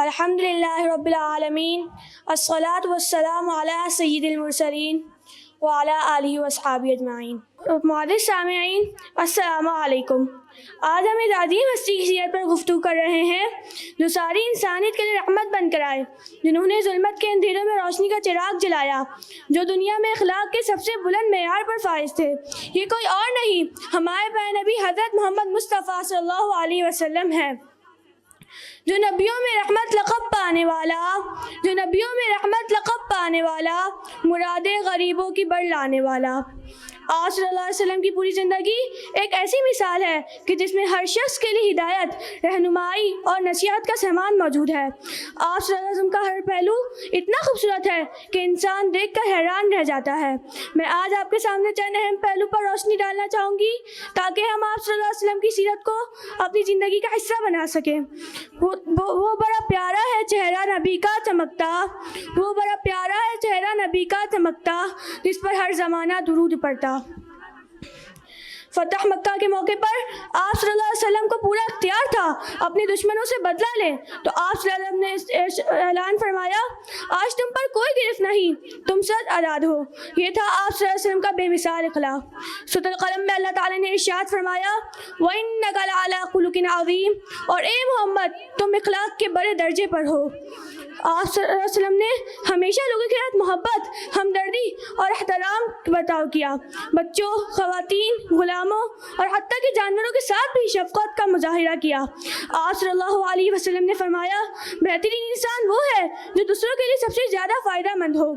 الحمد للہ رب العالمین، الصلاۃ والسلام علی سید المرسلین وعلی آلہ واصحابہ اجمعین۔ معزز سامعین، السلام علیکم۔ آج ہم ایک عظیم ہستی کی سیرت پر گفتگو کر رہے ہیں جو ساری انسانیت کے لیے رحمت بن کر آئے، جنہوں نے ظلمت کے اندھیروں میں روشنی کا چراغ جلایا، جو دنیا میں اخلاق کے سب سے بلند معیار پر فائز تھے۔ یہ کوئی اور نہیں، ہمارے پیارے نبی حضرت محمد مصطفیٰ صلی اللہ علیہ وسلم ہے، جو نبیوں میں رحمت لقب پانے والا، مرادیں غریبوں کی بڑھ لانے والا۔ آپ صلی اللہ علیہ وسلم کی پوری زندگی ایک ایسی مثال ہے کہ جس میں ہر شخص کے لیے ہدایت، رہنمائی اور نصیحت کا سامان موجود ہے۔ آپ صلی اللہ علیہ وسلم کا ہر پہلو اتنا خوبصورت ہے کہ انسان دیکھ کر حیران رہ جاتا ہے۔ میں آج آپ کے سامنے چند اہم پہلو پر روشنی ڈالنا چاہوں گی تاکہ ہم آپ صلی اللہ علیہ وسلم کی سیرت کو اپنی زندگی کا حصہ بنا سکیں۔ وہ بڑا پیارا ہے چہرہ نبی کا چمکتا، جس پر ہر زمانہ درود پڑتا۔ فتح مکہ کے موقع پر آپ صلی اللہ علیہ وسلم کو پورا اختیار تھا اپنے دشمنوں سے بدلہ لیں، تو آپ صلی اللہ علیہ وسلم نے اعلان فرمایا، آج تم پر کوئی گرفت نہیں، تم سب آزاد ہو۔ یہ تھا آپ صلی اللہ علیہ وسلم کا بے مثال اخلاق۔ سورۃ القلم میں اللہ تعالیٰ نے ارشاد فرمایا، وَإِنَّكَ لَعَلَىٰ خُلُقٍ عَظِيمٍ، اور اے محمد تم اخلاق کے بڑے درجے پر ہو۔ آپ صلی اللہ علیہ وسلم نے ہمیشہ لوگوں کے ساتھ محبت، ہمدردی اور احترام برتاؤ کیا۔ بچوں، خواتین، غلاموں اور حتیٰ کہ جانوروں کے ساتھ بھی شفقت کا مظاہرہ کیا۔ آپ صلی اللہ علیہ وسلم نے فرمایا، بہترین انسان وہ ہے جو دوسروں کے لیے سب سے زیادہ فائدہ مند ہو۔